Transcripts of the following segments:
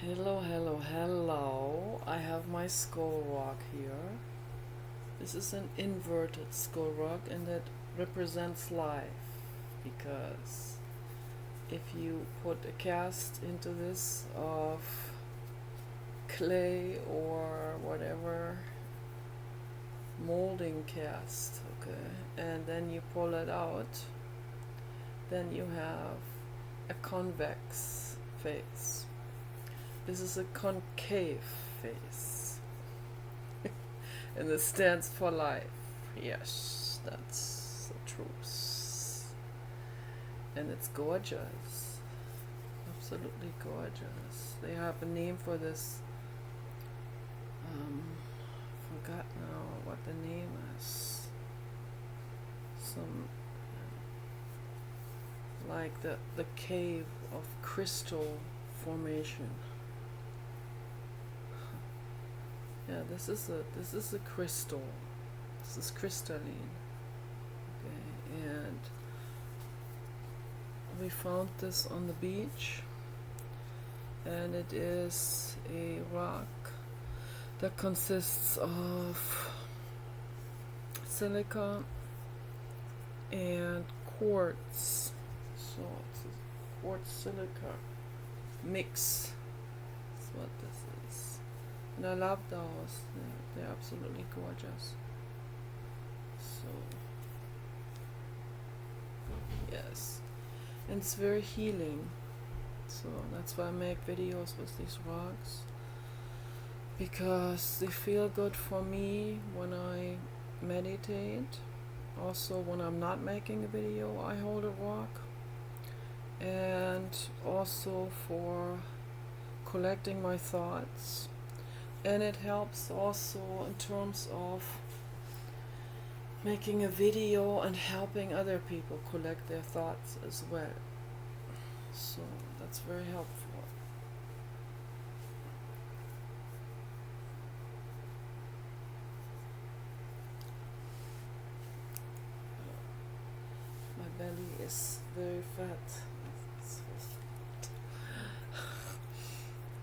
Hello, hello, hello. I have my skull rock here. This is an inverted skull rock and that represents life because if you put a cast into this of clay or whatever molding cast, okay, and then you pull it out, then you have a convex face. This is a concave face. And it stands for life. Yes, that's the truth. And it's gorgeous. Absolutely gorgeous. They have a name for this. Forgot now what the name is. Some like the cave of crystal formation. Yeah, this is a crystal. This is crystalline. Okay, and we found this on the beach, and it is a rock that consists of silica and quartz. So it's a quartz silica mix. That's what this is. And I love those. They're absolutely gorgeous. So, yes. And it's very healing. So that's why I make videos with these rocks. Because they feel good for me when I meditate. Also, when I'm not making a video, I hold a rock. And also for collecting my thoughts. And it helps also in terms of making a video and helping other people collect their thoughts as well. So that's very helpful. My belly is very fat.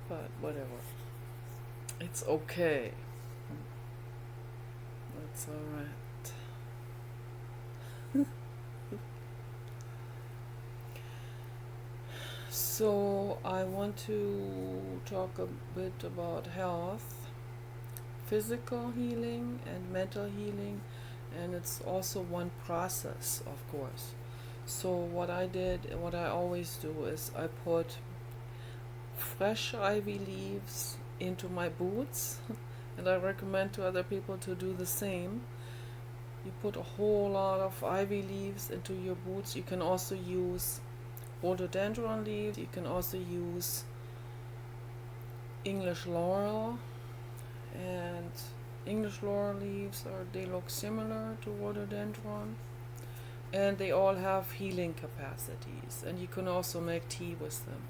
But whatever. It's okay. That's alright. So I want to talk a bit about health, physical healing and mental healing, and it's also one process, of course. So what I always do is I put fresh ivy leaves into my boots, and I recommend to other people to do the same. You put a whole lot of ivy leaves into your boots. You can also use rhododendron leaves. You can also use English laurel, and English laurel leaves they look similar to rhododendron, and they all have healing capacities, and you can also make tea with them.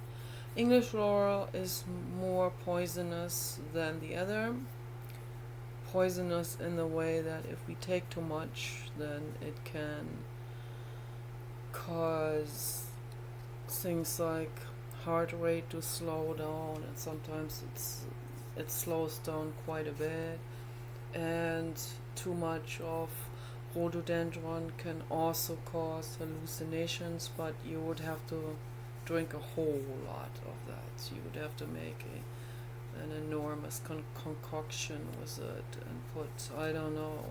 English laurel is more poisonous than the other. Poisonous in the way that if we take too much, then it can cause things like heart rate to slow down, and sometimes it slows down quite a bit. And too much of rhododendron can also cause hallucinations, but you would have to drink a whole lot of that. You would have to make an enormous concoction with it and put, I don't know,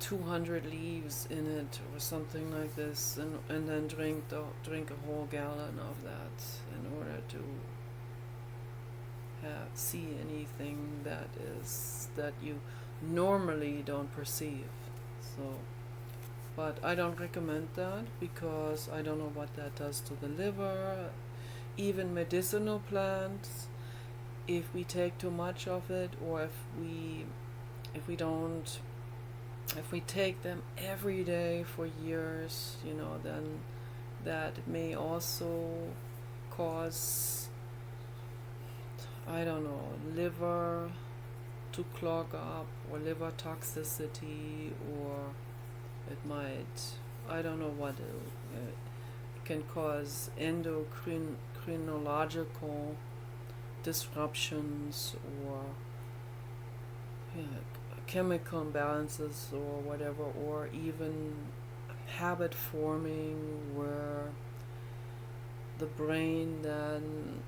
200 leaves in it or something like this, and then drink a whole gallon of that in order to see anything that you normally don't perceive. So, but I don't recommend that because I don't know what that does to the liver. Even medicinal plants, if we take too much of it, or if we take them every day for years, then that may also cause, I don't know, liver to clog up, or liver toxicity, or it might, I don't know what, it can cause endocrinological disruptions or chemical imbalances or whatever, or even habit forming where the brain then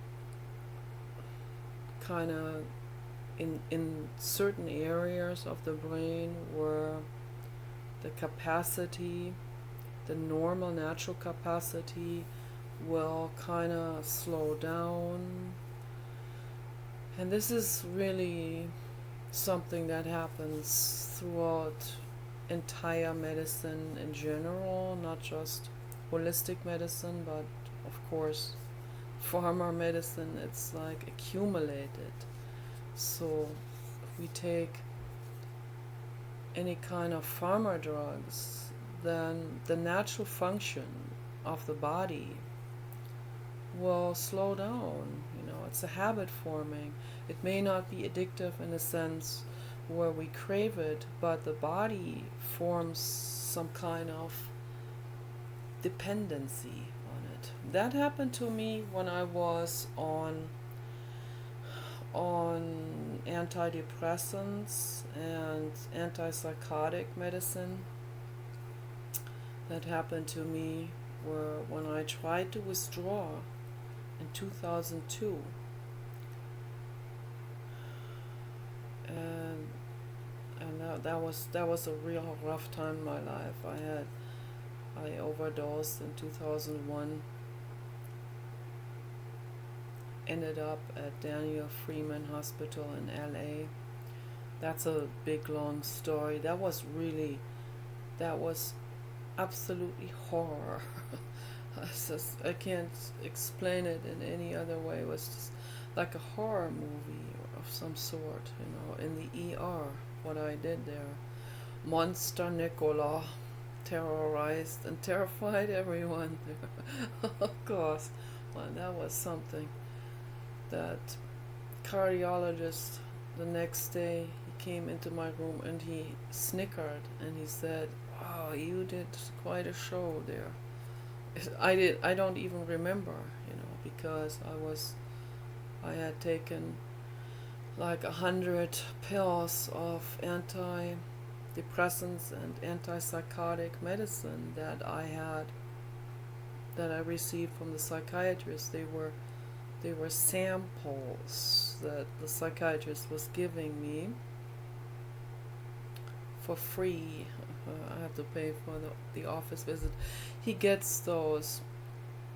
kind of in certain areas of the brain where the capacity, the normal natural capacity will kind of slow down. And this is really something that happens throughout entire medicine in general, not just holistic medicine, but of course pharma medicine. It's like accumulated. So if we take any kind of pharma drugs, then the natural function of the body will slow down. It's a habit forming. It may not be addictive in a sense where we crave it, but the body forms some kind of dependency on it. That happened to me when I was on antidepressants and antipsychotic medicine. That happened to me when I tried to withdraw in 2002, and that was a real rough time in my life. I overdosed in 2001. Ended up at Daniel Freeman Hospital in LA. That's a big long story. That was absolutely horror. I can't explain it in any other way. It was just like a horror movie of some sort, in the ER, what I did there. Monster Nicola terrorized and terrified everyone there. Of course. Well, that was something. That cardiologist, the next day, he came into my room and he snickered and he said, "Wow, you did quite a show there." I don't even remember, because I had taken like 100 pills of antidepressants and antipsychotic medicine that I received from the psychiatrist. They were samples that the psychiatrist was giving me for free. I have to pay for the office visit. He gets those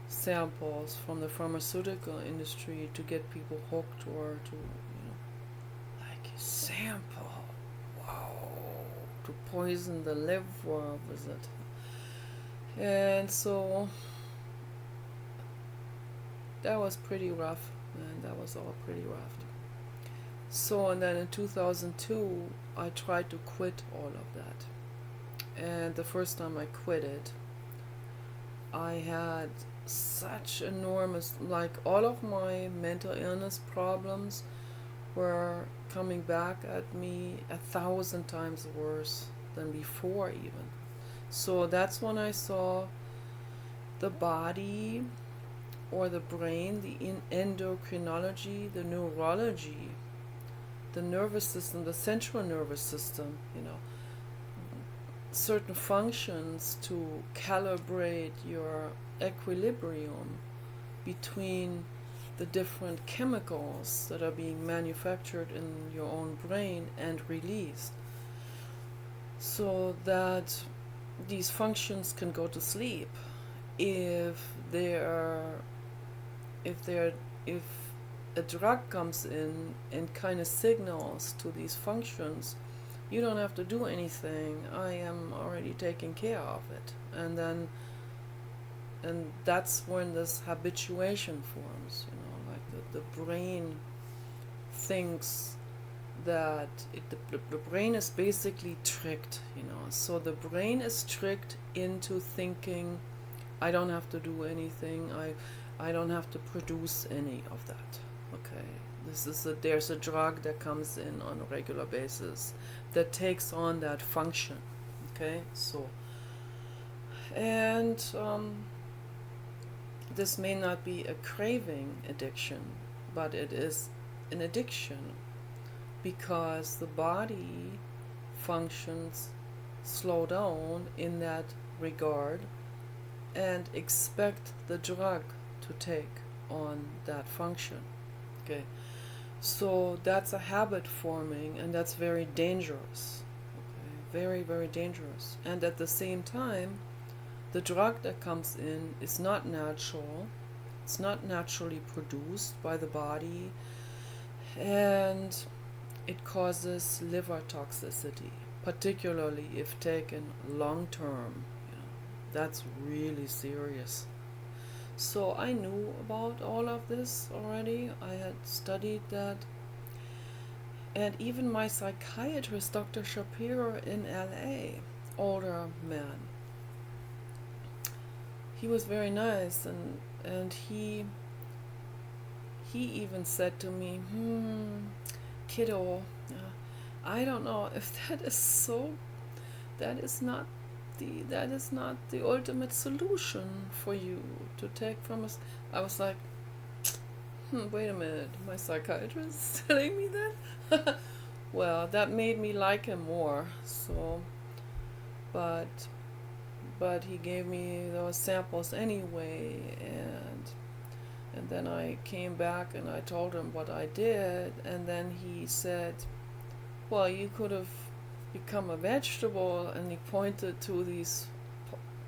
samples from the pharmaceutical industry to get people hooked, or to, like a sample, wow, to poison the liver with it. And so that was pretty rough, and that was all pretty rough. So, and then in 2002, I tried to quit all of that. And the first time I quit it, I had such enormous, like all of my mental illness problems were coming back at me 1,000 times worse than before even. So that's when I saw the body or the brain, the endocrinology, the neurology, the nervous system, the central nervous system, certain functions to calibrate your equilibrium between the different chemicals that are being manufactured in your own brain and released, so that these functions can go to sleep. If a drug comes in and kind of signals to these functions, you don't have to do anything, I am already taking care of it. And that's when this habituation forms, like the brain thinks that the brain is basically tricked, so the brain is tricked into thinking, I don't have to do anything, I don't have to produce any of that. Okay, there's a drug that comes in on a regular basis that takes on that function. Okay, so, and this may not be a craving addiction, but it is an addiction because the body functions slow down in that regard and expect the drug to take on that function. Okay, so that's a habit forming, and that's very dangerous. Okay, very, very dangerous. And at the same time, the drug that comes in is not natural. It's not naturally produced by the body, and it causes liver toxicity, particularly if taken long term. That's really serious. So I knew about all of this already. I had studied that. And even my psychiatrist, Dr. Shapiro in LA, older man, he was very nice, and he even said to me, kiddo, I don't know if that is so, that is not the ultimate solution for you to take from us. I was like, wait a minute, my psychiatrist is telling me that? Well, that made me like him more. So, but he gave me those samples anyway, and then I came back and I told him what I did, and then he said, well, you could have become a vegetable, and he pointed to these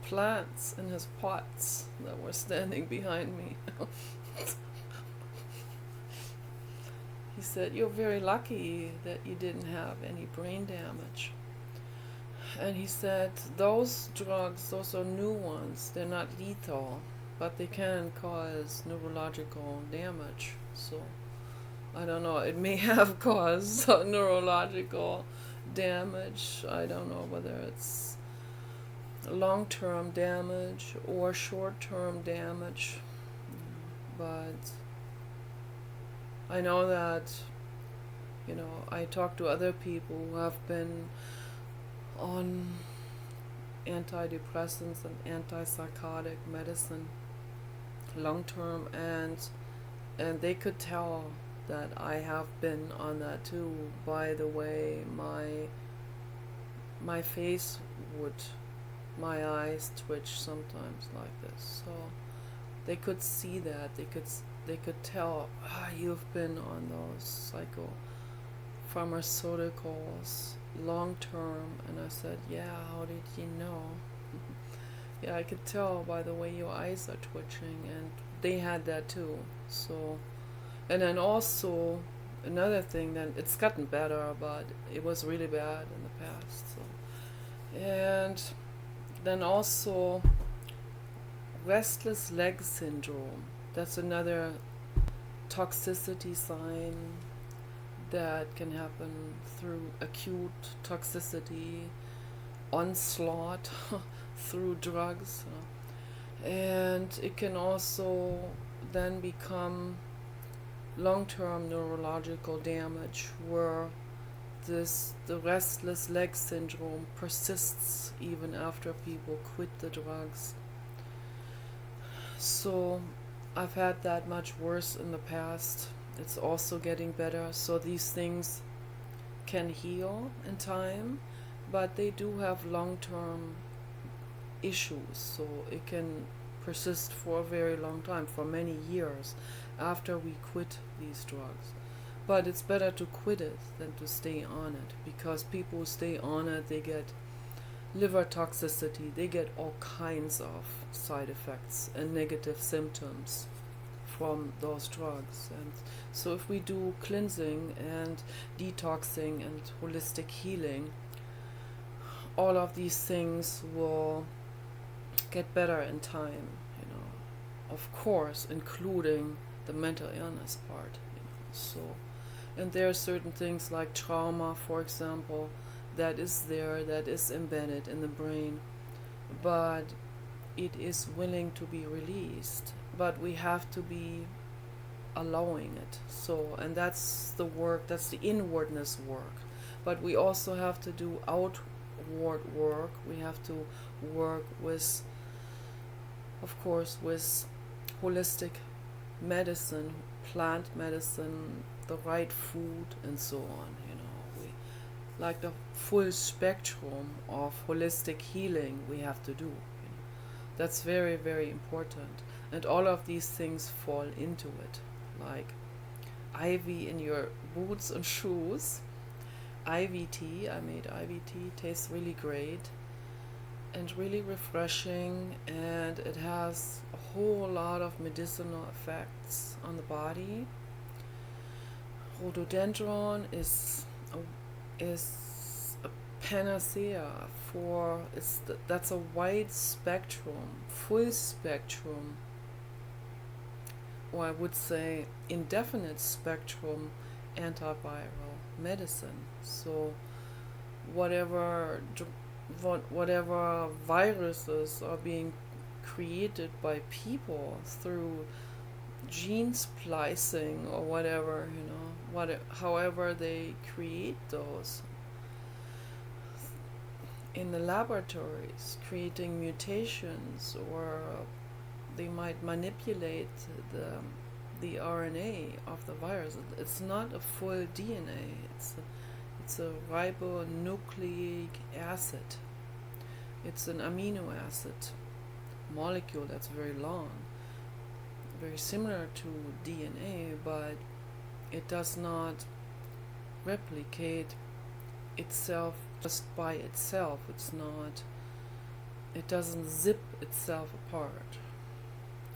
plants in his pots that were standing behind me. He said, you're very lucky that you didn't have any brain damage. And he said, those drugs, those are new ones, they're not lethal, but they can cause neurological damage. So I don't know, it may have caused neurological damage. I don't know whether it's long-term damage or short-term damage, but I know that, I talk to other people who have been on antidepressants and antipsychotic medicine long-term, and they could tell that I have been on that too. By the way, my face my eyes twitch sometimes like this. So they could see that. They could tell, you've been on those psychopharmaceuticals long term. And I said, yeah, how did you know? Yeah, I could tell by the way your eyes are twitching, and they had that too. So, and then also another thing, that it's gotten better, but it was really bad in the past. So, and then also Restless Leg Syndrome. That's another toxicity sign that can happen through acute toxicity, onslaught through drugs. And it can also then become long-term neurological damage, where the restless leg syndrome persists even after people quit the drugs. So I've had that much worse in the past. It's also getting better. So these things can heal in time, but they do have long-term issues. So it can persist for a very long time, for many years after we quit these drugs. But it's better to quit it than to stay on it, because people who stay on it, they get liver toxicity, they get all kinds of side effects and negative symptoms from those drugs. And so if we do cleansing and detoxing and holistic healing, all of these things will get better in time, of course, including the mental illness part. So, and there are certain things like trauma, for example, that is embedded in the brain, but it is willing to be released, but we have to be allowing it. So, and that's the work, that's the inwardness work, but we also have to do outward work. We have to work with, of course, with holistic medicine, plant medicine, the right food, and so on. We like the full spectrum of holistic healing we have to do. That's very, very important. And all of these things fall into it. Like ivy in your boots and shoes. Ivy tea, I made ivy tea, tastes really great and really refreshing, and it has a whole lot of medicinal effects on the body. Rhododendron is a panacea for that's a wide spectrum, full spectrum, or I would say indefinite spectrum antiviral medicine. So whatever viruses are being created by people through gene splicing or whatever, however they create those in the laboratories, creating mutations, or they might manipulate the RNA of the virus. It's not a full DNA. It's a ribonucleic acid. It's an amino acid molecule that's very long, very similar to DNA, but it does not replicate itself just by itself. It doesn't zip itself apart.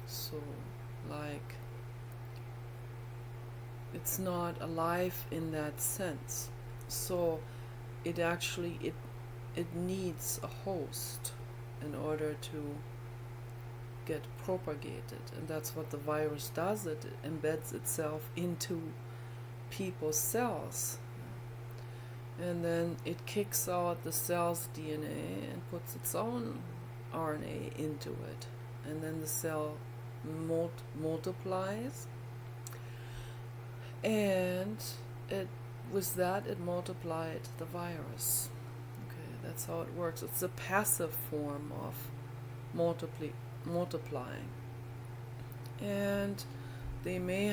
So, like, it's not alive in that sense. So it needs a host in order to get propagated, and that's what the virus does. It embeds itself into people's cells, and then it kicks out the cell's DNA and puts its own RNA into it, and then the cell multiplies, and it multiplied the virus. Okay, that's how it works. It's a passive form of multiplying, and they may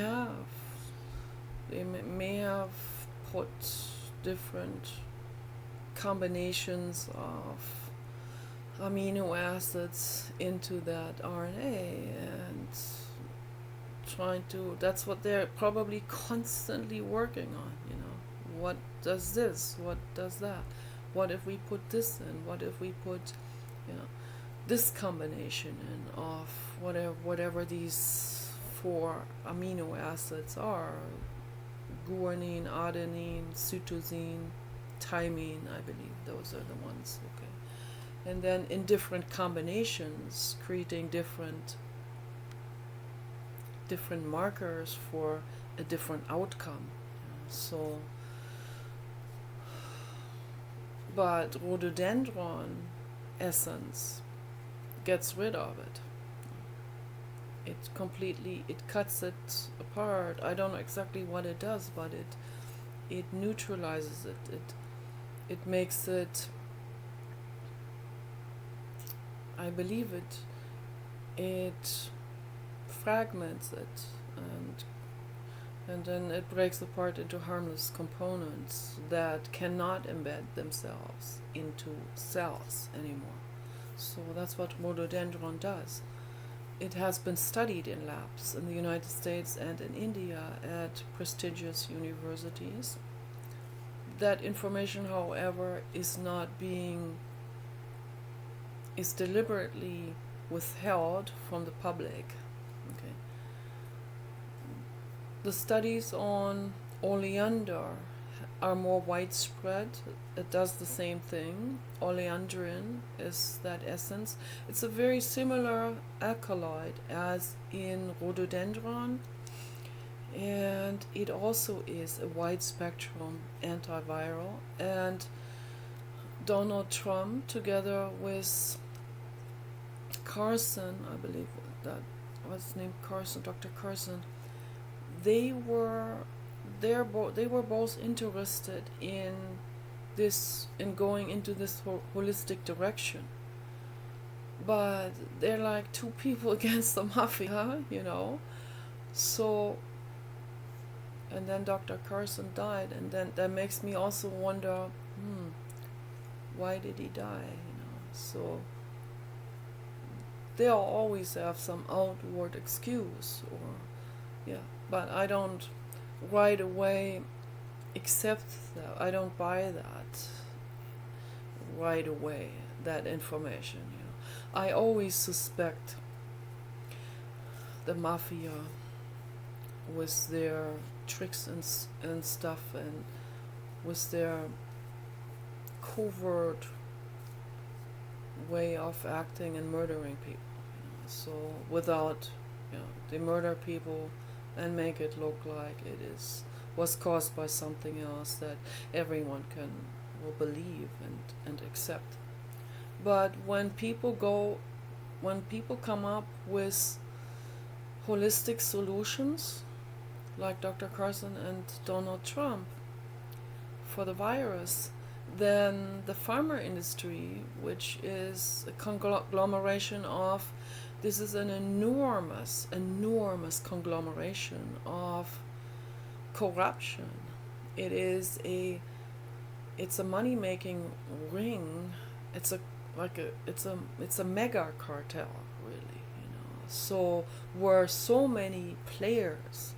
have put different combinations of amino acids into that RNA and that's what they're probably constantly working on. What does this, what does that, what if we put this in, what if we put this combination in of whatever these 4 amino acids are: guanine, adenine, cytosine, thymine. I believe those are the ones. Okay, and then in different combinations, creating different markers for a different outcome. So, but rhododendron essence gets rid of it. It cuts it apart. I don't know exactly what it does, but it neutralizes it. It makes it, I believe it fragments it, and then it breaks apart into harmless components that cannot embed themselves into cells anymore. So that's what rhododendron does. It has been studied in labs in the United States and in India at prestigious universities. That information, however, is deliberately withheld from the public. Okay. The studies on oleander are more widespread. It does the same thing. Oleandrin is that essence. It's a very similar alkaloid as in rhododendron, and it also is a wide spectrum antiviral. And Donald Trump, together with Carson, I believe that was his name, Dr. Carson, they were both interested in going into this holistic direction, but they're like two people against the mafia, So And then Dr. Carson died, and then that makes me also wonder, why did he die? So they'll always have some outward excuse, or yeah, but I don't right away accept that. I don't buy that right away, that information. I always suspect the mafia with their tricks and stuff, and with their covert way of acting and murdering people. So without, they murder people and make it look like was caused by something else that everyone will believe and accept. But when people come up with holistic solutions, like Dr. Carson and Donald Trump for the virus, then the pharma industry, which is a conglomeration of, this is an enormous conglomeration of corruption. It's a money-making ring. It's a mega cartel, really. So where so many players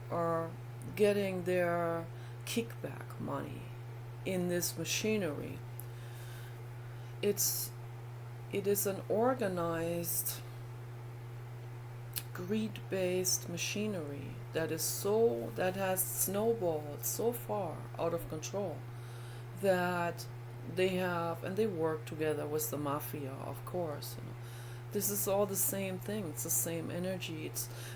are getting their kickback money in this machinery, it is an organized, greed-based machinery that has snowballed so far out of control that they work together with the mafia, of course. This is all the same thing. It's the same energy.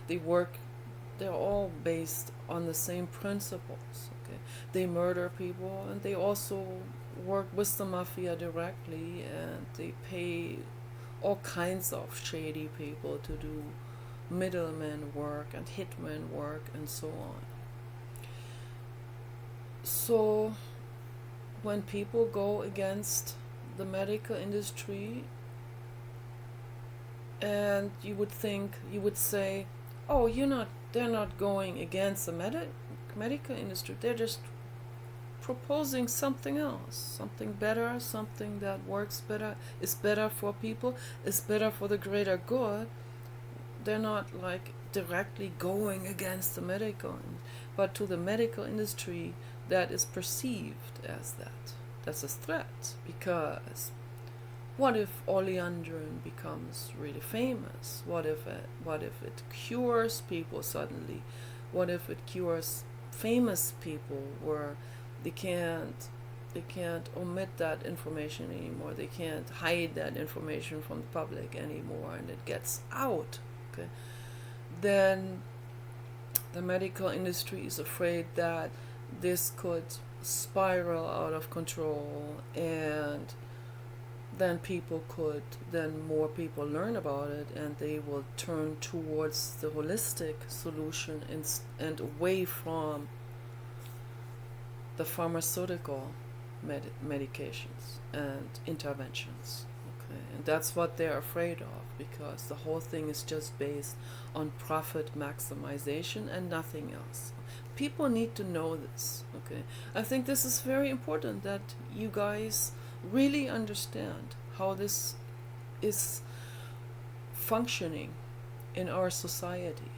They're all based on the same principles. Okay, they murder people, and they also work with the mafia directly, and they pay all kinds of shady people to do middleman work and hitman work and so on. So when people go against the medical industry, and you would say, oh, they're not going against the medical industry, they're just proposing something else, something better, something that works better, is better for people, is better for the greater good. They're not like directly going against the medical, but to the medical industry that is perceived as that. That's a threat, because what if oleandrin becomes really famous? What if it cures people suddenly? What if it cures famous people where they can't omit that information anymore? They can't hide that information from the public anymore, and it gets out. Okay, then the medical industry is afraid that this could spiral out of control, and then more people learn about it, and they will turn towards the holistic solution and away from the pharmaceutical medications and interventions. Okay, and that's what they're afraid of, because the whole thing is just based on profit maximization and nothing else. People need to know this. Okay, I think this is very important that you guys really understand how this is functioning in our society.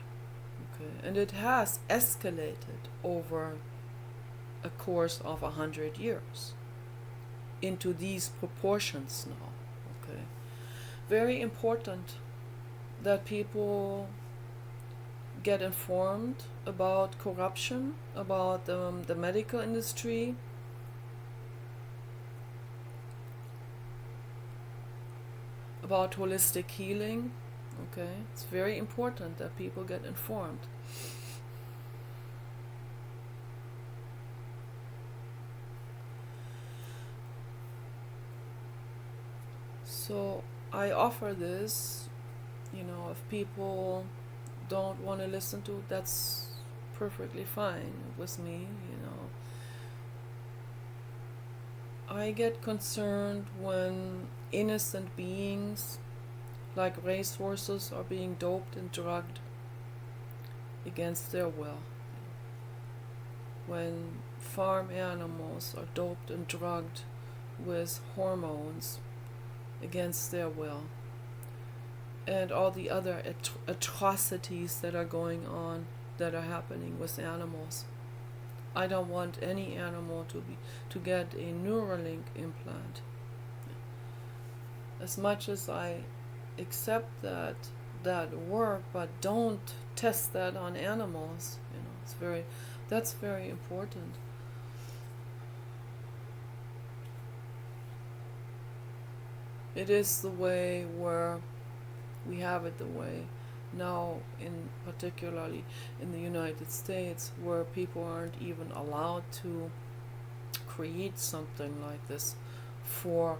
Okay, and it has escalated over a course of 100 years into these proportions now. Okay, very important that people get informed about corruption, about the medical industry, about holistic healing. Okay, it's very important that people get informed. So I offer this, if people don't want to listen to it, that's perfectly fine with me. I get concerned when innocent beings like racehorses are being doped and drugged against their will. when farm animals are doped and drugged with hormones against their will, and all the other atrocities that are going on, that are happening with animals. I don't want any animal to get a Neuralink implant. As much as I accept that work, but don't test that on animals. That's very important. It is the way where we have it the way now, in particularly in the United States, where people aren't even allowed to create something like this for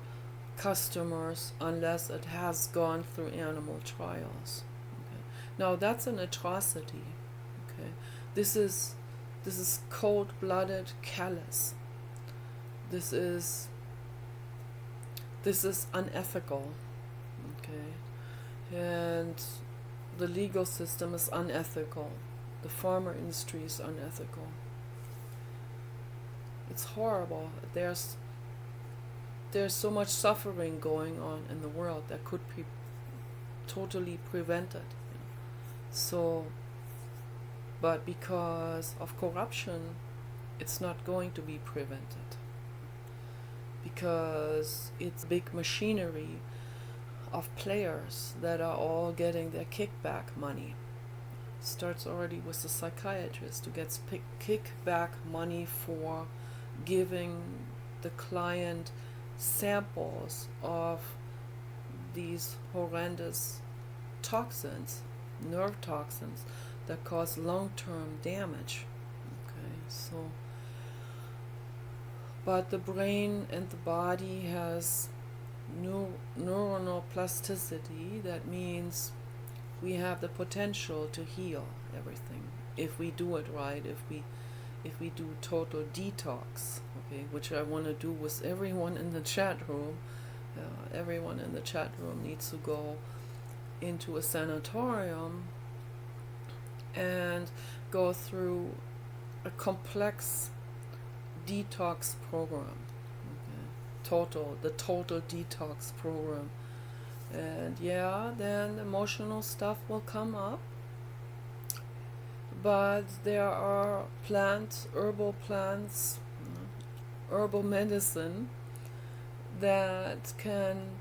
customers unless it has gone through animal trials. Okay. Now that's an atrocity. Okay. This is cold-blooded, callous. This is unethical. Okay. And the legal system is unethical. The pharma industry is unethical. It's horrible. There's so much suffering going on in the world that could be totally prevented. So, but because of corruption, it's not going to be prevented. Because it's big machinery of players that are all getting their kickback money. It starts already with the psychiatrist who gets kickback money for giving the client samples of these horrendous toxins, nerve toxins, that cause long-term damage. Okay, so, but the brain and the body has neuronal plasticity. That means we have the potential to heal everything if we do it right, if we do total detox, okay, which I want to do with everyone in the chat room. Everyone in the chat room needs to go into a sanatorium and go through a complex detox program. Okay. The total detox program. And then emotional stuff will come up. But there are herbal plants, herbal medicine that can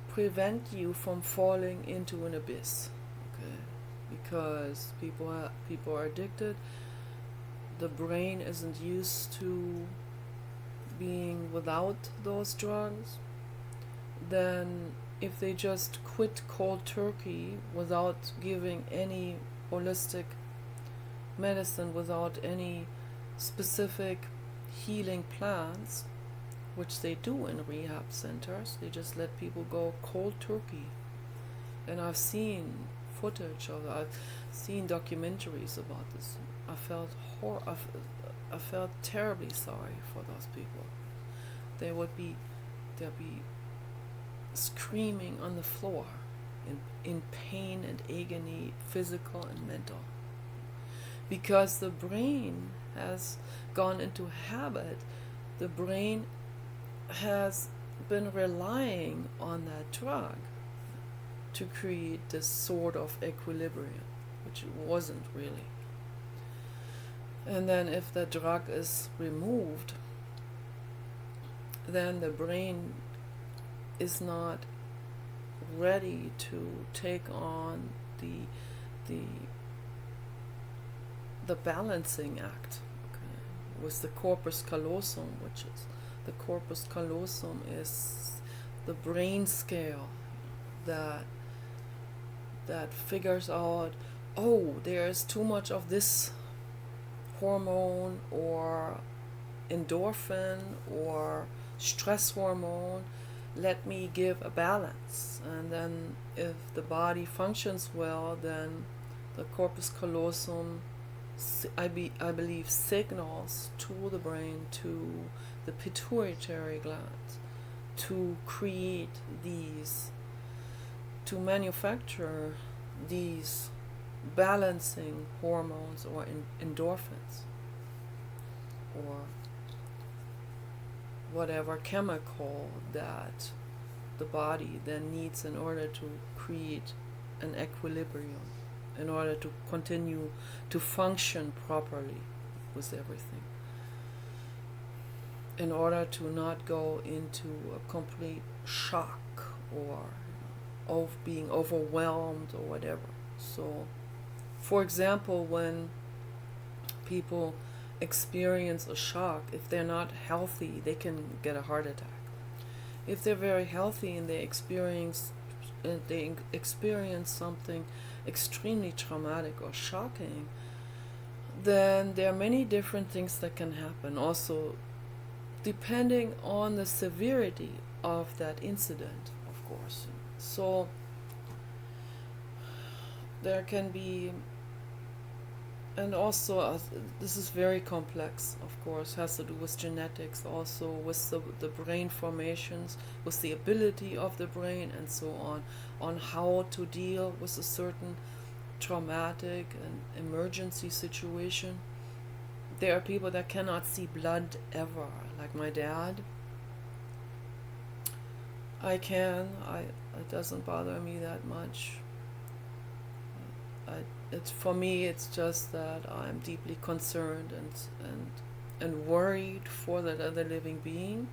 prevent you from falling into an abyss. Okay? Because people are addicted. The brain isn't used to being without those drugs. Then if they just quit cold turkey without giving any holistic medicine, without any specific healing plans, which they do in rehab centers, they just let people go cold turkey. And I've seen footage of it. I've seen documentaries about this. I felt terribly sorry for those people. They'd be screaming on the floor in pain and agony, physical and mental, because the brain has gone into habit. The brain has been relying on that drug to create this sort of equilibrium, which it wasn't really. And then if the drug is removed, then the brain is not ready to take on the balancing act. Okay. With the corpus callosum, the corpus callosum is the brain scale that figures out, oh, there's too much of this hormone or endorphin or stress hormone, let me give a balance. And then if the body functions well, then the corpus callosum, I believe, signals to the brain, to the pituitary gland, to create to manufacture these balancing hormones or endorphins. or whatever chemical that the body then needs in order to create an equilibrium, in order to continue to function properly with everything, in order to not go into a complete shock or of being overwhelmed or whatever. So, for example, when people experience a shock, if they're not healthy, they can get a heart attack. If they're very healthy and they experience something extremely traumatic or shocking, then there are many different things that can happen. Also, depending on the severity of that incident, of course. So there can be, and also this is very complex, of course, has to do with genetics, also with the brain formations, with the ability of the brain and so on how to deal with a certain traumatic and emergency situation. There are people that cannot see blood ever, like my dad. I can, it doesn't bother me that much. It's for me, it's just that I'm deeply concerned and worried for that other living being.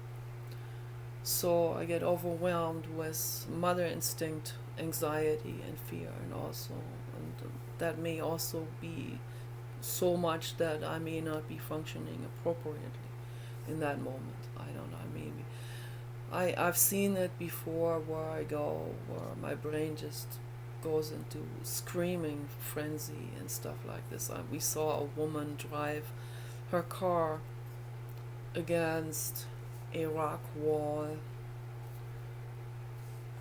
So I get overwhelmed with mother instinct, anxiety and fear, and that may also be so much that I may not be functioning appropriately in that moment. I don't know, maybe. I've seen it before where my brain just goes into screaming frenzy and stuff like this. We saw a woman drive her car against a rock wall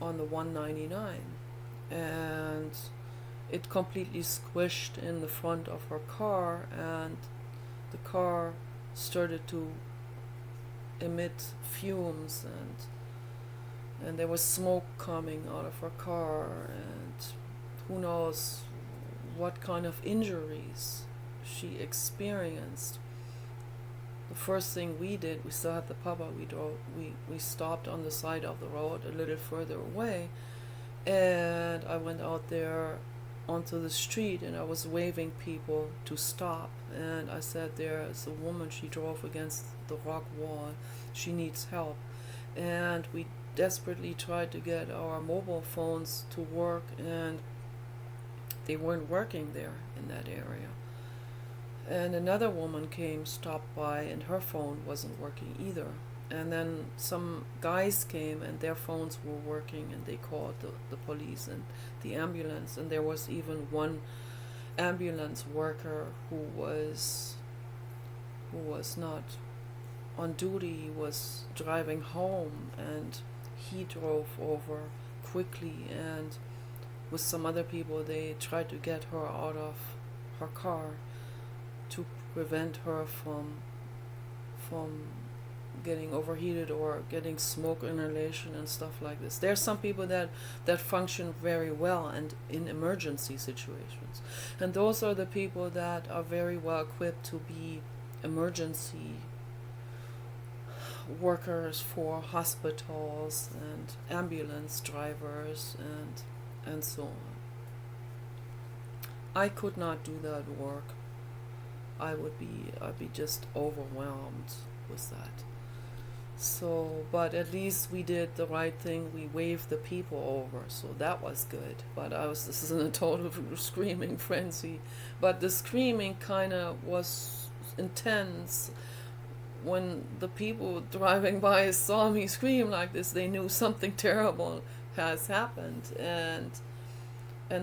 on the 199, and it completely squished in the front of her car, and the car started to emit fumes, and there was smoke coming out of her car, and who knows what kind of injuries she experienced. The first thing we did, we still had the papa, we stopped on the side of the road a little further away, and I went out there onto the street and I was waving people to stop, and I said, there is a woman, she drove against the rock wall, she needs help. And we desperately tried to get our mobile phones to work, and they weren't working there in that area. And another woman came, stopped by, and her phone wasn't working either. And then some guys came and their phones were working, and they called the police and the ambulance. And there was even one ambulance worker who was not on duty, was driving home, and he drove over quickly, and with some other people they tried to get her out of her car to prevent her from getting overheated or getting smoke inhalation and stuff like this. There are some people that function very well and in emergency situations, and those are the people that are very well equipped to be emergency workers for hospitals and ambulance drivers and so on. I could not do that work. I'd be just overwhelmed with that. So, but at least we did the right thing. We waved the people over, so that was good. But this is in a total screaming frenzy. But the screaming kind of was intense. When the people driving by saw me scream like this, they knew something terrible has happened. And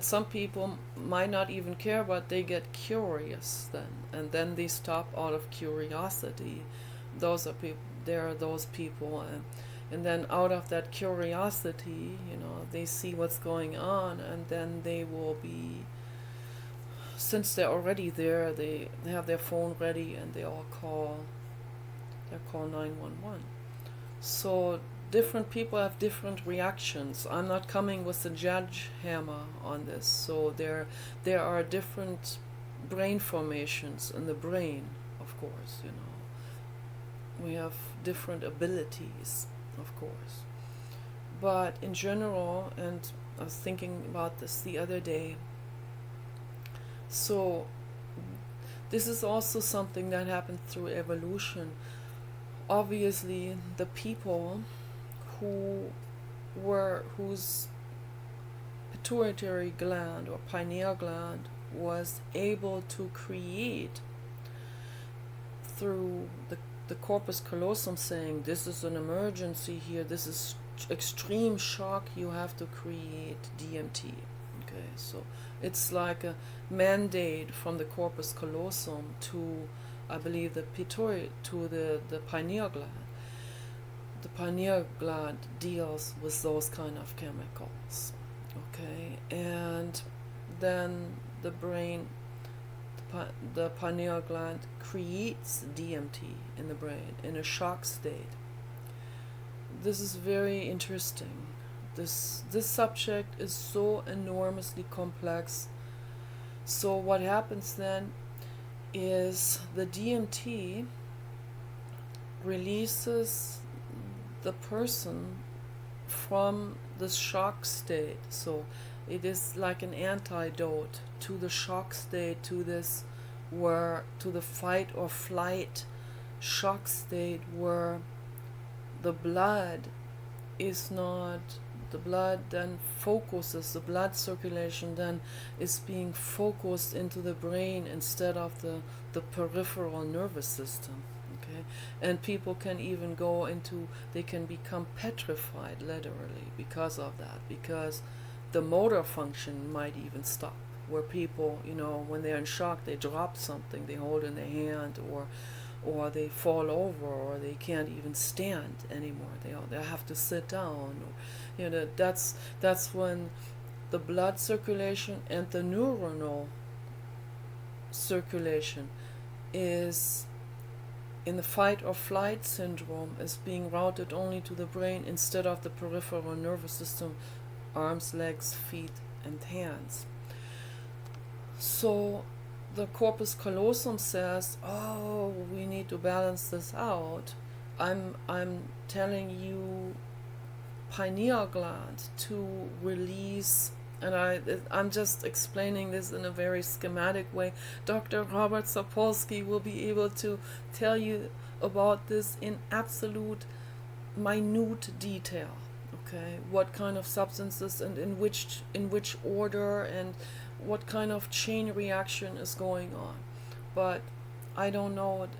some people might not even care, but they get curious then. And then they stop out of curiosity. There are those people, and then out of that curiosity, they see what's going on, and then they will be, since they're already there, they have their phone ready, and they call 911. So different people have different reactions. I'm not coming with a judge hammer on this. So there are different brain formations in the brain, of course, We have different abilities, of course. But in general, and I was thinking about this the other day, so this is also something that happened through evolution. Obviously, the people whose pituitary gland or pineal gland was able to create through the corpus callosum, saying this is an emergency here, this is extreme shock, you have to create DMT. Okay, so it's like a mandate from the corpus callosum to, I believe, the pituitary, to the pineal gland. The pineal gland deals with those kind of chemicals. Okay, and then the brain, the pineal gland creates DMT in the brain in a shock state. This is very interesting. This subject is so enormously complex. So what happens then is the DMT releases the person from the shock state. So it is like an antidote to the shock state, to this to the fight or flight shock state, where the blood then focuses, the blood circulation then is being focused into the brain instead of the peripheral nervous system. Okay, and people can even they can become petrified literally because of that, because the motor function might even stop, where people, when they're in shock, they drop something they hold in their hand, or they fall over, or they can't even stand anymore. They have to sit down. That's when the blood circulation and the neuronal circulation is in the fight or flight syndrome is being routed only to the brain instead of the peripheral nervous system, arms, legs, feet, and hands. So the corpus callosum says, oh, we need to balance this out. I'm telling you, pineal gland, to release, and I'm just explaining this in a very schematic way. Dr. Robert Sapolsky will be able to tell you about this in absolute minute detail. Okay, what kind of substances and in which order, and what kind of chain reaction is going on. But I don't know it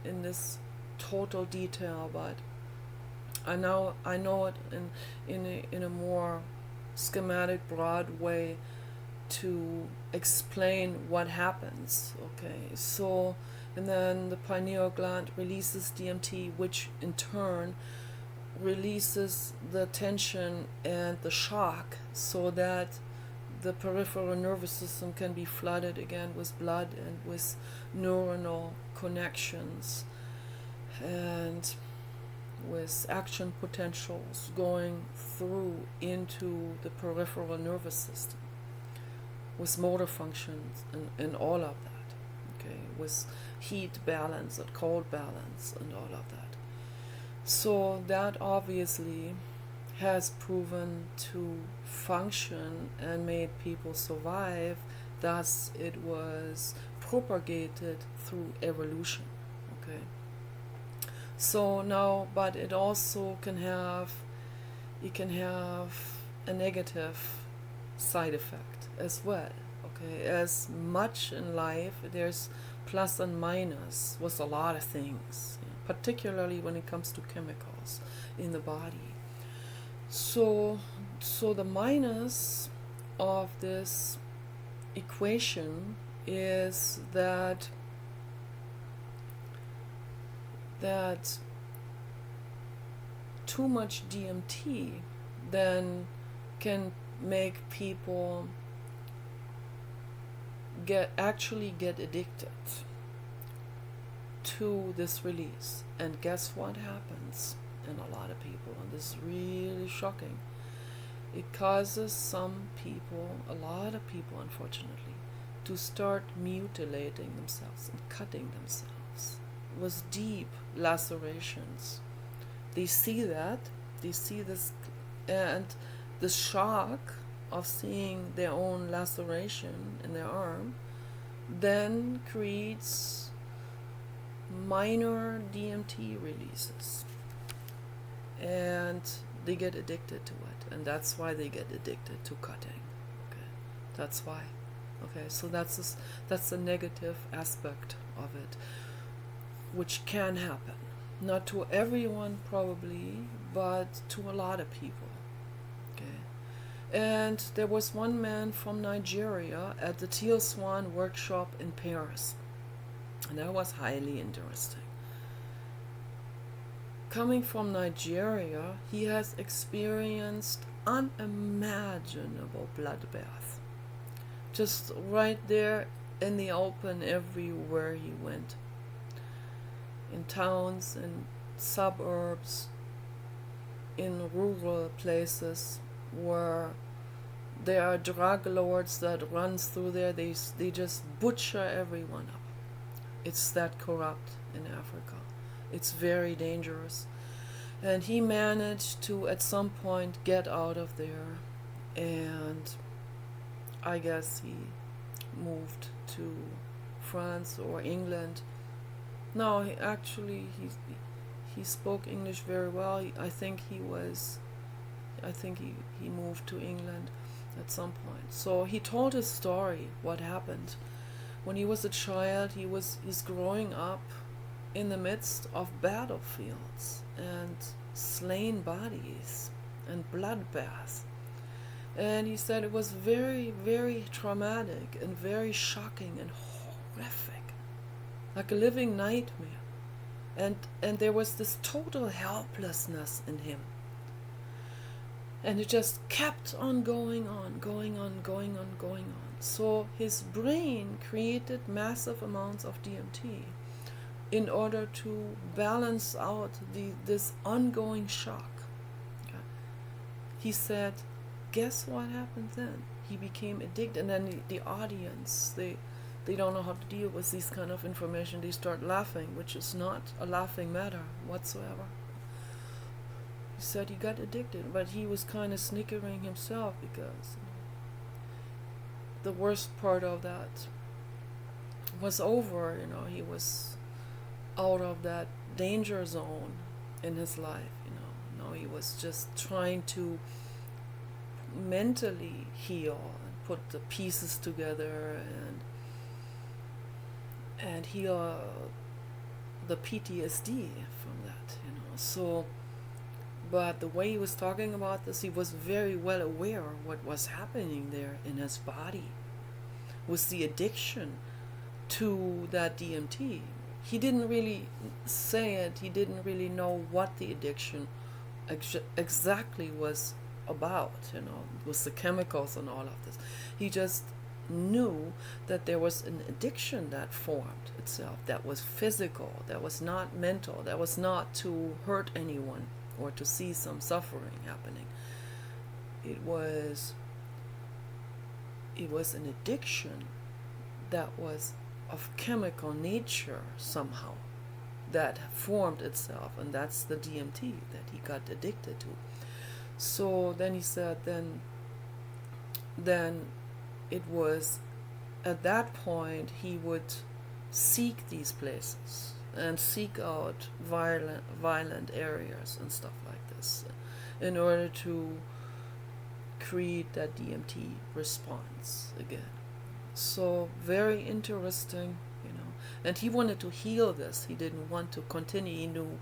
in this total detail, but I know it in a more schematic, broad way to explain what happens. Okay, so, and then the pineal gland releases DMT, which in turn releases the tension and the shock, so that the peripheral nervous system can be flooded again with blood and with neuronal connections and with action potentials going through into the peripheral nervous system, with motor functions and all of that, okay, with heat balance and cold balance and all of that. So that obviously has proven to function and made people survive. Thus it was propagated through evolution. Okay, so now, but it also can have a negative side effect as well. Okay, as much in life there's plus and minus with a lot of things, particularly when it comes to chemicals in the body. So the minus of this equation is that too much DMT then can make people get addicted to this release. And guess what happens in a lot of people, and this is really shocking. It causes a lot of people unfortunately, to start mutilating themselves and cutting themselves. with deep lacerations. They see that, they see this, and the shock of seeing their own laceration in their arm then creates minor DMT releases, and they get addicted to it, and that's why they get addicted to cutting. Okay, that's why. Okay, so that's a negative aspect of it, which can happen. Not to everyone probably, but to a lot of people. Okay, and there was one man from Nigeria at the Teal Swan workshop in Paris, and that was highly interesting. Coming from Nigeria, he has experienced unimaginable bloodbath. Just right there in the open everywhere he went. In towns, in suburbs, in rural places where there are drug lords that runs through there, they just butcher everyone up. It's that corrupt in Africa. It's very dangerous. And he managed to, at some point, get out of there. And I guess he moved to France or England. No, he spoke English very well. I think he moved to England at some point. So he told his story, what happened. When he was a child, he's growing up in the midst of battlefields and slain bodies and bloodbath. And he said it was very, very traumatic and very shocking and horrific, like a living nightmare. And there was this total helplessness in him. And it just kept on going on. So his brain created massive amounts of DMT in order to balance out this ongoing shock. Okay. He said, guess what happened then? He became addicted, and then the audience, they don't know how to deal with this kind of information. They start laughing, which is not a laughing matter whatsoever. He said he got addicted, but he was kind of snickering himself because the worst part of that was over. He was out of that danger zone in his life. Now he was just trying to mentally heal and put the pieces together and heal the PTSD from that. So, but the way he was talking about this, he was very well aware of what was happening there in his body with the addiction to that DMT. He didn't really say it. He didn't really know what the addiction exactly was about, with the chemicals and all of this. He just knew that there was an addiction that formed itself, that was physical, that was not mental, that was not to hurt anyone or to see some suffering happening. It was an addiction that was of chemical nature somehow, that formed itself, and that's the DMT that he got addicted to. So then he said, then it was at that point he would seek these places and seek out violent areas and stuff like this in order to create that DMT response again. So very interesting, and he wanted to heal this. He didn't want to continue. He knew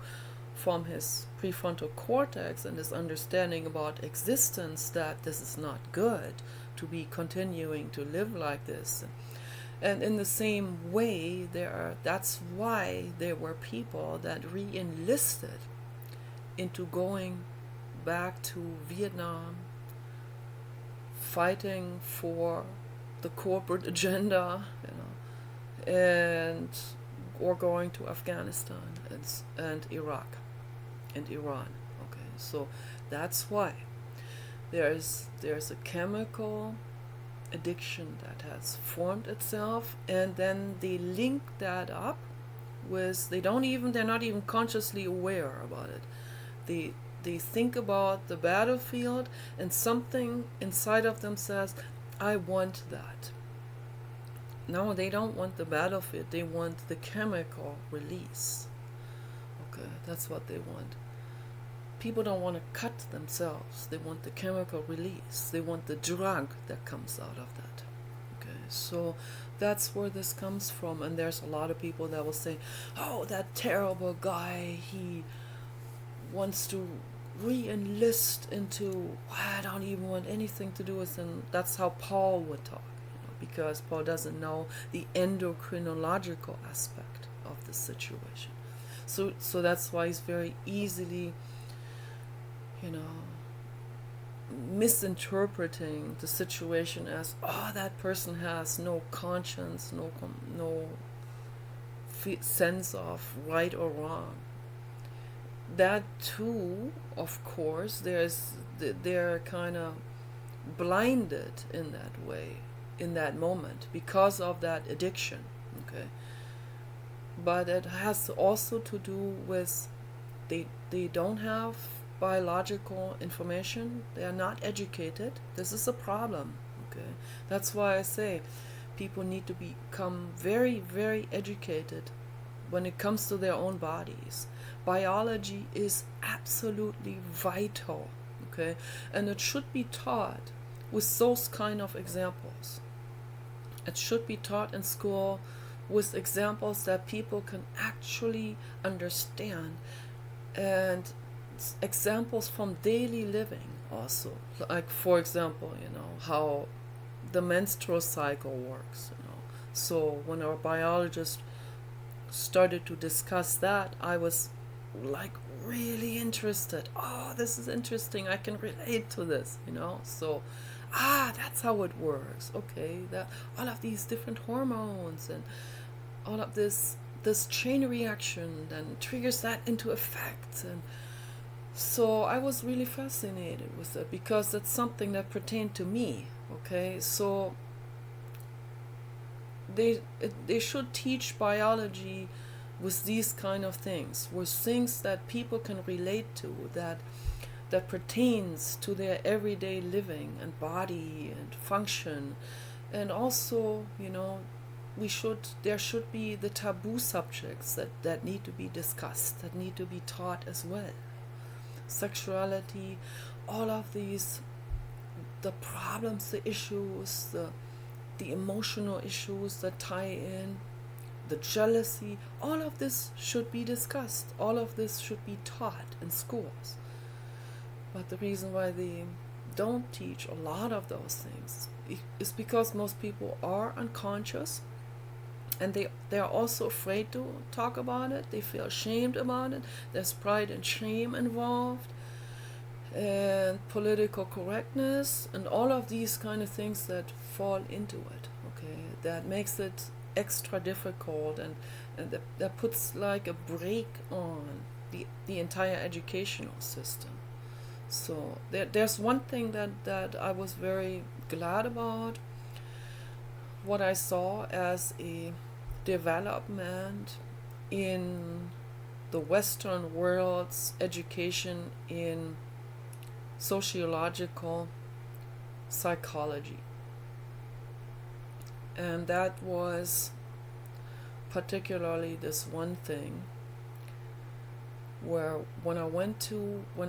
from his prefrontal cortex and his understanding about existence that this is not good to be continuing to live like this. And in the same way, that's why there were people that re-enlisted into going back to Vietnam, fighting for the corporate agenda, or going to Afghanistan and Iraq and Iran. Okay, so that's why there's a chemical addiction that has formed itself, and then they link that up with, they're not even consciously aware about it. They think about the battlefield, and something inside of them says, I want that. No, they don't want the battlefield, they want the chemical release. Okay, that's what they want. People don't want to cut themselves, they want the chemical release, they want the drug that comes out of that. Okay, so that's where this comes from. And there's a lot of people that will say, oh, that terrible guy, he wants to re-enlist into, I don't even want anything to do with him. That's how Paul would talk, because Paul doesn't know the endocrinological aspect of the situation. So that's why he's very easily, misinterpreting the situation as, oh, that person has no conscience, no sense of right or wrong. That too, of course, they're kind of blinded in that way, in that moment, because of that addiction. Okay, but it has also to do with they don't have biological information. They are not educated. This is a problem. Okay, that's why I say people need to become very, very educated when it comes to their own bodies. Biology is absolutely vital. Okay, and it should be taught with those kind of examples. It should be taught in school with examples that people can actually understand, and examples from daily living also. Like, for example, how the menstrual cycle works. So when our biologist started to discuss that, I was like really interested. Oh, this is interesting. I can relate to this, So, that's how it works. Okay, that all of these different hormones and all of this chain reaction then triggers that into effect. And so I was really fascinated with it because it's something that pertained to me. Okay, so they should teach biology with these kind of things, with things that people can relate to, that pertains to their everyday living and body and function. And also, there should be the taboo subjects that need to be discussed, that need to be taught as well. Sexuality, all of these, the problems, the issues, the emotional issues that tie in, the jealousy, all of this should be discussed. All of this should be taught in schools. But the reason why they don't teach a lot of those things is because most people are unconscious, and they're also afraid to talk about it. They feel ashamed about it. There's pride and shame involved, and political correctness, and all of these kind of things that fall into it. Okay, that makes it extra difficult, and that puts like a brake on the entire educational system. So there's one thing that I was very glad about, what I saw as a development in the Western world's education in sociological psychology. And that was particularly this one thing where when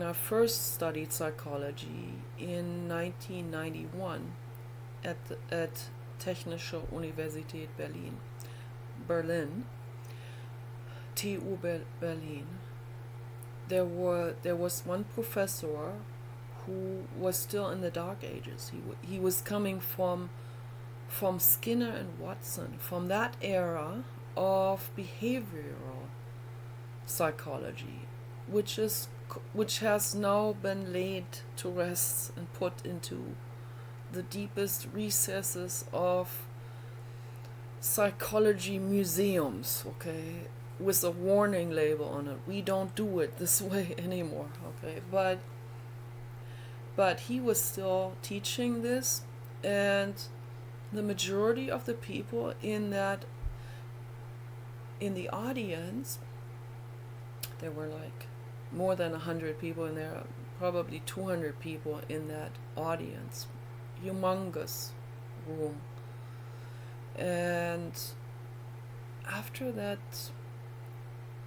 I first studied psychology in 1991 at Technische Universität Berlin, TU Berlin, there was one professor who was still in the Dark Ages. He was coming from Skinner and Watson, from that era of behavioral psychology, which has now been laid to rest and put into the deepest recesses of psychology museums, okay, with a warning label on it. We don't do it this way anymore, okay? But he was still teaching this, and the majority of the people in in the audience, there were like more than 100 people in there, probably 200 people in that audience. Humongous room. And after that,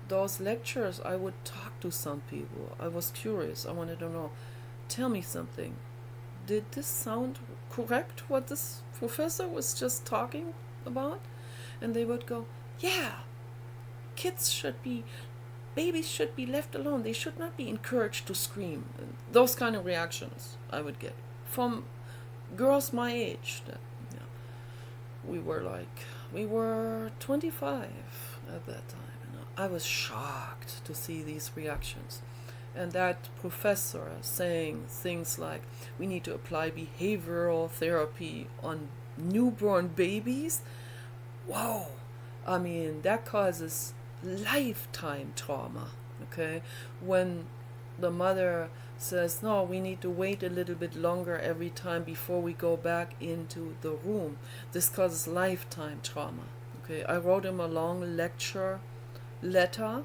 those lectures, I would talk to some people. I was curious. I wanted to know, tell me something. Did this sound correct, what this professor was just talking about? And they would go, yeah, babies should be left alone. They should not be encouraged to scream. And those kind of reactions I would get from girls my age. We were 25 at that time. I was shocked to see these reactions. And that professor saying things like, we need to apply behavioral therapy on newborn babies. Whoa! I mean, that causes lifetime trauma, okay? When the mother says, no, we need to wait a little bit longer every time before we go back into the room. This causes lifetime trauma, okay? I wrote him a long letter later,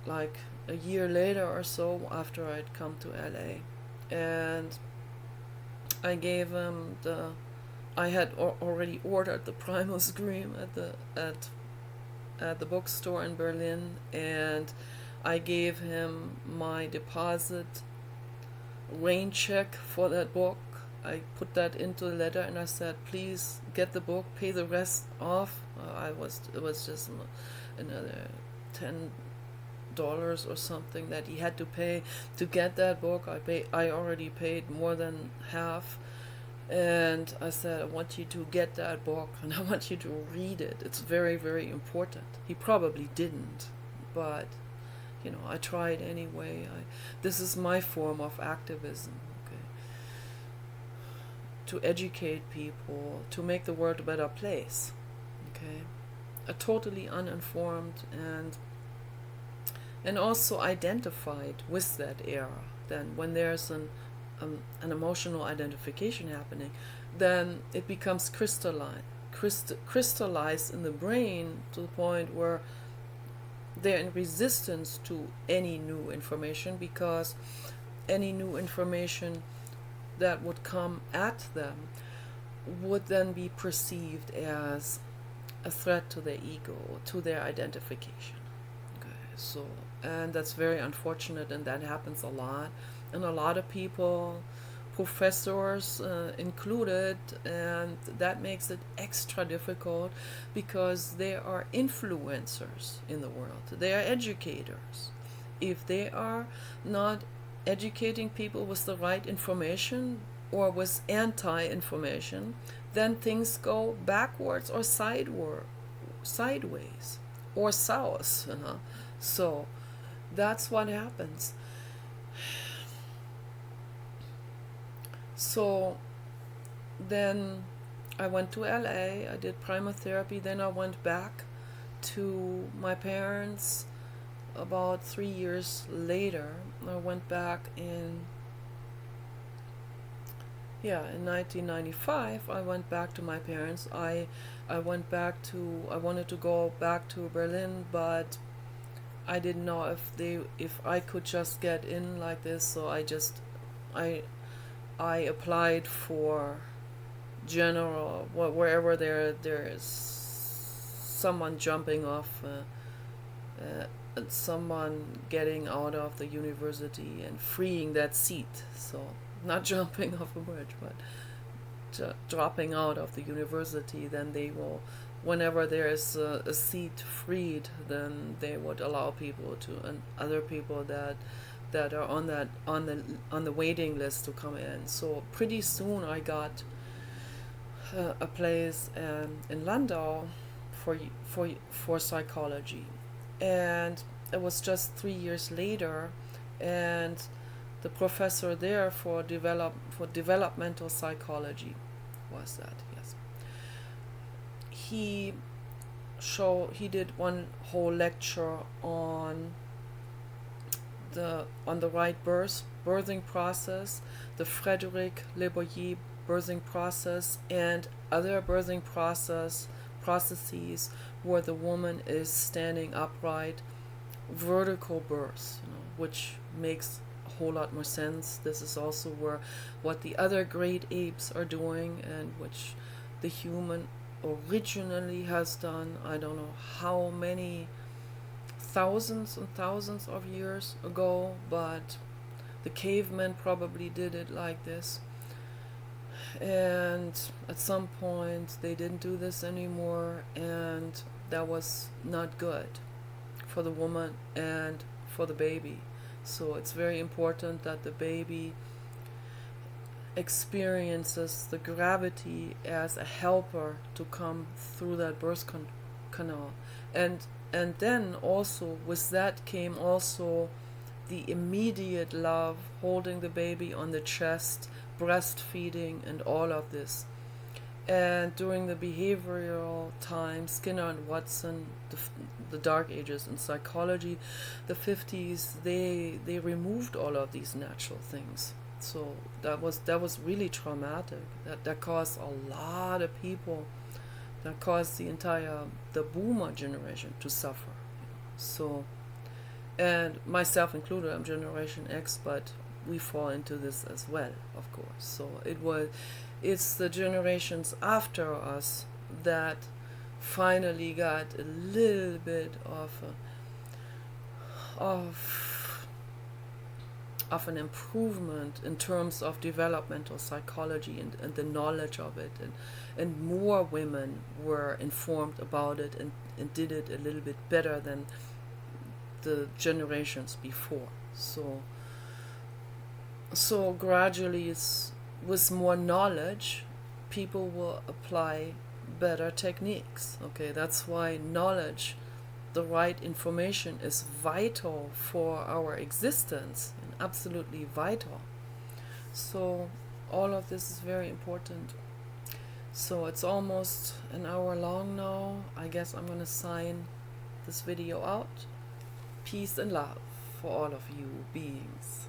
like a year later or so, after I'd come to LA. And I gave him I had already ordered the Primal Scream at the bookstore in Berlin, and I gave him my deposit rain check for that book. I put that into the letter, and I said, please get the book, pay the rest off. It was just another $10 or something that he had to pay to get that book. I already paid more than half. And I said, I want you to get that book, and I want you to read it. It's very, very important. He probably didn't, but, I tried anyway. This is my form of activism, okay? To educate people, to make the world a better place, okay? A totally uninformed and also identified with that era. Then when there's an emotional identification happening, then it becomes crystallized in the brain to the point where they're in resistance to any new information, because any new information that would come at them would then be perceived as a threat to their ego, to their identification. Okay, so, and that's very unfortunate, and that happens a lot. And a lot of people, professors included, and that makes it extra difficult because they are influencers in the world. They are educators. If they are not educating people with the right information or with anti-information, then things go backwards or sideways or south. So that's what happens. So then I went to LA, I did primotherapy, then I went back to my parents about 3 years later. I went back in 1995, I went back to my parents. I wanted to go back to Berlin, but I didn't know if I could just get in like this, so I applied for general, wherever there is someone jumping off, someone getting out of the university and freeing that seat. So not jumping off a bridge, but dropping out of the university. Then they will, whenever there is a seat freed, then they would allow people to, and other people that are on the waiting list to come in. So pretty soon I got a place in Landau for psychology, and it was just 3 years later, and the professor there for developmental psychology was that, yes. He did one whole lecture on the right birthing process, the Frederick Le Boyer birthing process, and other birthing processes processes where the woman is standing upright, vertical births, which makes a whole lot more sense. This is also where what the other great apes are doing, and which the human originally has done. I don't know how many thousands and thousands of years ago, but the cavemen probably did it like this. And at some point they didn't do this anymore, and that was not good for the woman and for the baby. So it's very important that the baby experiences the gravity as a helper to come through that birth canal. And then also with that came also the immediate love, holding the baby on the chest, breastfeeding, and all of this. And during the behavioral time, Skinner and Watson, the Dark Ages in psychology, the 50s, they removed all of these natural things. So that was really traumatic. That caused a lot of people, that caused the boomer generation to suffer. So, and myself included, I'm Generation X, but we fall into this as well, of course. So it's the generations after us that finally got a little bit of an improvement in terms of developmental psychology and the knowledge of it, and more women were informed about it and did it a little bit better than the generations before. So gradually, with more knowledge, people will apply better techniques. Okay, that's why knowledge, the right information, is vital for our existence, and absolutely vital. So all of this is very important. So it's almost an hour long now. I guess I'm gonna sign this video out. Peace and love for all of you beings.